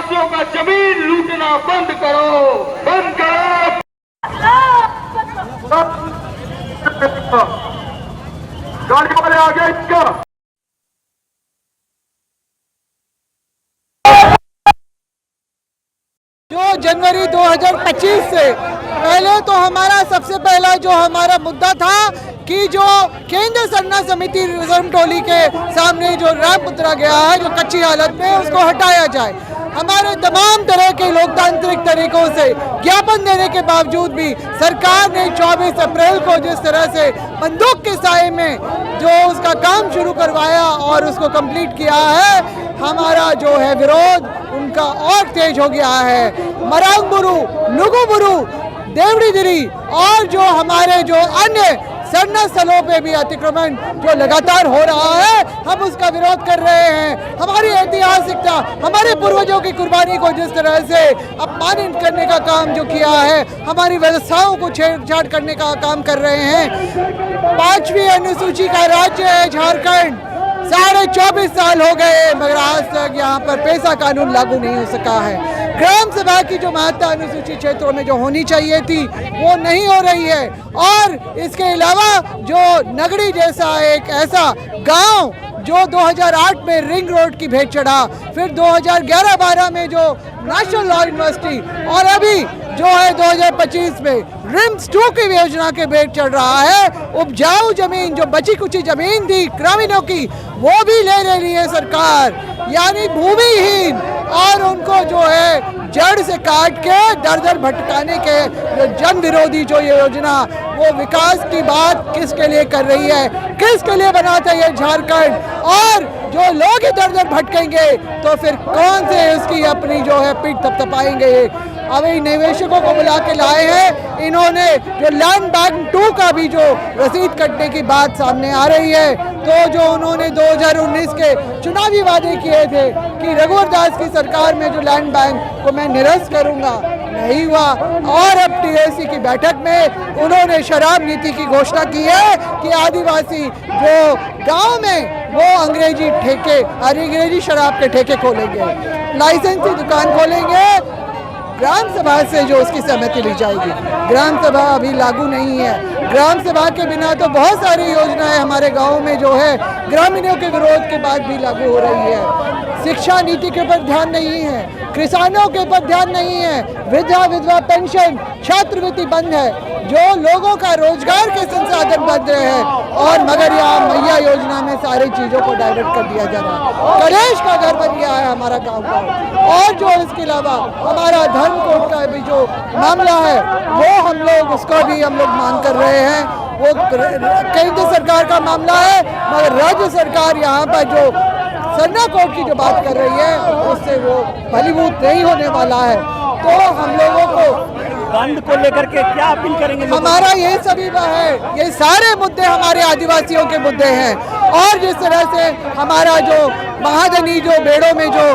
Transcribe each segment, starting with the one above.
आदिवासियों का जमीन लूटना बंद करो, बंद करो। गाड़ी वाले आगे इसका जो जनवरी 2025 से पहले तो हमारा सबसे पहला जो हमारा मुद्दा था कि जो केंद्र सरना समिति रिजर्व टोली के सामने जो रैंप उतरा गया है जो कच्ची हालत में, उसको हटाया जाए। हमारे तमाम तरह के लोकतांत्रिक तरीकों से ज्ञापन देने के बावजूद भी सरकार ने 24 अप्रैल को जिस तरह से बंदूक के साए में जो उसका काम शुरू करवाया और उसको कंप्लीट किया है, हमारा जो है विरोध उनका और तेज हो गया है। मरांगबुरु, नुगुबुरु, देवड़ीदिरी और जो हमारे जो अन्य सरना स्थलों पे भी अतिक्रमण जो लगातार हो रहा है, हम उसका विरोध कर रहे हैं। हमारी ऐतिहासिकता, हमारे पूर्वजों की कुर्बानी को जिस तरह से अपमानित करने का काम जो किया है, हमारी व्यवस्थाओं को छेड़छाड़ करने का काम कर रहे हैं। 5वीं अनुसूची का राज्य है झारखंड, 24.5 साल हो गए मगर आज तक यहाँ पर पैसा कानून लागू नहीं हो सका है। ग्राम सभा की जो महत्ता अनुसूचित क्षेत्रों में जो होनी चाहिए थी वो नहीं हो रही है। और इसके अलावा जो नगड़ी जैसा एक ऐसा गांव जो 2008 में रिंग रोड की भेंट चढ़ा, फिर 2011-12 में जो नेशनल लॉ यूनिवर्सिटी और अभी जो है 2025 में रिम्स 2 की योजना के भेंट चढ़ रहा है। उपजाऊ जमीन जो बची कुची जमीन थी ग्रामीणों की वो भी ले रही है सरकार, यानी भूमिहीन, और उनको जो है जड़ से काट के दर दर भटकाने के जो जन विरोधी जो ये योजना, वो विकास की बात किसके लिए कर रही है, किसके लिए बनाता है ये झारखंड। और जो लोग इधर उधर भटकेंगे तो फिर कौन से उसकी अपनी जो है पीठ थपथपाएंगे। अभी निवेशकों को बुला के लाए हैं, इन्होंने जो लैंड बैंक 2 का भी जो रसीद कटने की बात सामने आ रही है, तो जो उन्होंने 2019 के चुनावी वादे किए थे कि रघुवर दास की सरकार में जो लैंड बैंक को मैं निरस्त करूंगा, नहीं हुआ। और अब टीएसी की बैठक में उन्होंने शराब नीति की घोषणा की है कि आदिवासी जो गांव में वो अंग्रेजी ठेके, अंग्रेजी शराब के ठेके खोलेंगे, लाइसेंसी दुकान खोलेंगे। ग्राम सभा से जो उसकी सहमति ली जाएगी, ग्राम सभा अभी लागू नहीं है। ग्राम सभा के बिना तो बहुत सारी योजनाएं हमारे गाँव में जो है ग्रामीणों के विरोध के बाद भी लागू हो रही है। शिक्षा नीति के ऊपर ध्यान नहीं है, किसानों के ऊपर ध्यान नहीं है, विधवा पेंशन, छात्रवृत्ति बंद है, जो लोगों का रोजगार के संसाधन बंद रहे हैं। और मगर यहाँ मैया योजना में सारी चीजों को डाइवर्ट कर दिया जा रहा है। कलेश का घर बन गया है हमारा गांव का। और जो इसके अलावा हमारा धर्म कोड का भी जो मामला है वो हम लोग उसको भी हम लोग मांग कर रहे हैं। वो केंद्र सरकार का मामला है, मगर राज्य सरकार यहाँ पर जो सरना कोड की जो बात कर रही है उससे वो फलीभूत नहीं होने वाला है। तो हम लोगों को बंद को लेकर के क्या अपील करेंगे? हमारा ये सभी है, ये सारे मुद्दे हमारे आदिवासियों के मुद्दे हैं। और जिस तरह से हमारा जो महाजनी जो बेड़ों में जो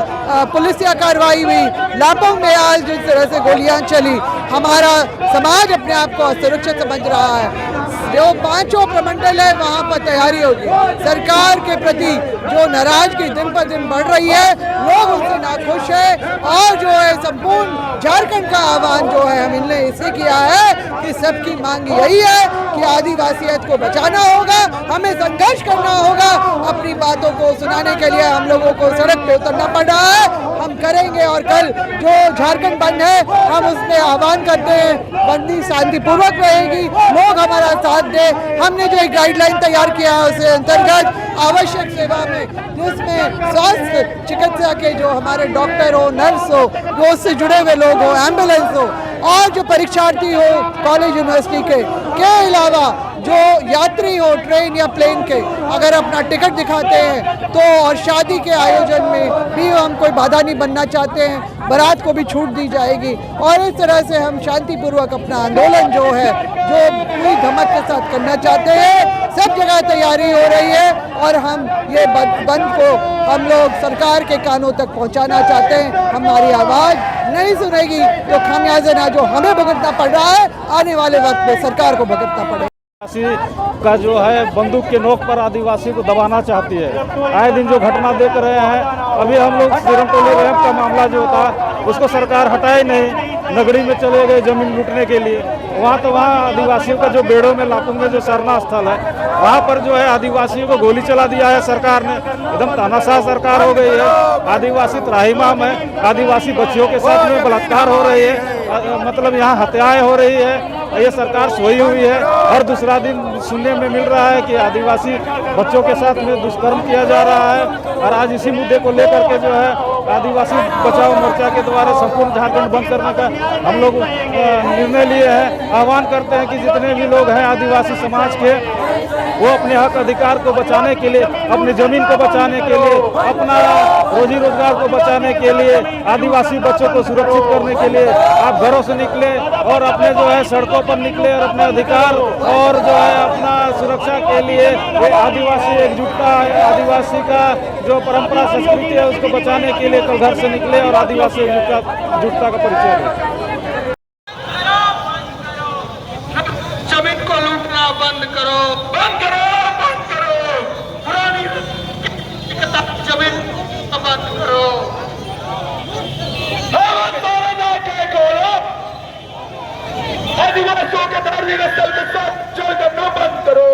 पुलिसिया कार्रवाई हुई, लापोंग में आज जिस तरह से गोलियां चली, हमारा समाज अपने आप को असुरक्षित समझ रहा है। जो 5 प्रमंडल है वहाँ पर तैयारी होगी। सरकार के प्रति जो नाराजगी दिन पर दिन बढ़ रही है, लोग उनसे नाखुश है। और जो है संपूर्ण झारखंड का आह्वान जो है हमने इसे किया है कि सबकी मांग यही है कि आदिवासियत को बचाना होगा, हमें संघर्ष करना होगा। अपनी बातों को सुनाने के लिए हम लोगों को सड़क पे उतरना पड़ रहा है, हम करेंगे। और कल जो झारखंड बंद है हम उसमें आह्वान करते हैं, बंदी शांतिपूर्वक रहेगी, लोग हमारा साथ दे। हमने जो एक गाइडलाइन तैयार किया है उसके अंतर्गत आवश्यक सेवा में, जिसमें स्वास्थ्य चिकित्सा के जो हमारे डॉक्टर हो, नर्स हो, जो उससे जुड़े हुए लोग हो, एम्बुलेंस हो, और जो परीक्षार्थी हो कॉलेज यूनिवर्सिटी के अलावा जो यात्री हो ट्रेन या प्लेन के, अगर अपना टिकट दिखाते हैं तो, और शादी के आयोजन में भी हम कोई बाधा नहीं बनना चाहते हैं, बारात को भी छूट दी जाएगी। और इस तरह से हम शांतिपूर्वक अपना आंदोलन जो है जो पूरी धमक के साथ करना चाहते हैं। सब जगह तैयारी हो रही है और हम ये बंद को हम लोग सरकार के कानों तक पहुंचाना चाहते हैं। हमारी आवाज़ नहीं सुनेगी तो खामियाजा जो हमें भुगतना पड़ रहा है, आने वाले वक्त में सरकार को भुगतना पड़ेगा। आदिवासी का जो है बंदूक के नोक पर आदिवासी को दबाना चाहती है। आए दिन जो घटना देख रहे हैं, अभी हम लोग सिरमटोली रैप का मामला जो था उसको सरकार हटाई नहीं, नगरी में चले गए जमीन लूटने के लिए। वहाँ आदिवासियों का जो बेड़ों में लापुंग में जो सरना स्थल है, वहाँ पर जो है आदिवासियों को गोली चला दिया है सरकार ने। एकदम तानाशाह सरकार हो गई है। आदिवासी त्राहिमाम है, आदिवासी बच्चियों के साथ में बलात्कार हो रही है, मतलब यहाँ हत्याएं हो रही है। ये सरकार सोई हुई है। हर दूसरा दिन सुनने में मिल रहा है कि आदिवासी बच्चों के साथ में दुष्कर्म किया जा रहा है। और आज इसी मुद्दे को लेकर के जो है आदिवासी बचाओ मोर्चा के द्वारा संपूर्ण झारखंड बंद करने का हम लोग निर्णय लिए हैं। आह्वान करते हैं कि जितने भी लोग हैं आदिवासी समाज के, वो अपने हक अधिकार को बचाने के लिए, अपनी जमीन को बचाने के लिए, अपना रोजी रोजगार को बचाने के लिए, आदिवासी बच्चों को सुरक्षित करने के लिए आप घरों से निकले और अपने जो है सड़कों पर निकले और अपने अधिकार और जो है अपना सुरक्षा के लिए ये आदिवासी एकजुटता, आदिवासी का जो परंपरा संस्कृति है उसको बचाने के लिए कल घर से निकले और आदिवासी एकजुटता का परिचय दें। जमीन को लूटना बंद करो, बंद करो, बंद करो। पुरानी जमीन बंद करो। आदिवासियों के धार्मिक स्थल के साथ जोड़ना बंद करो।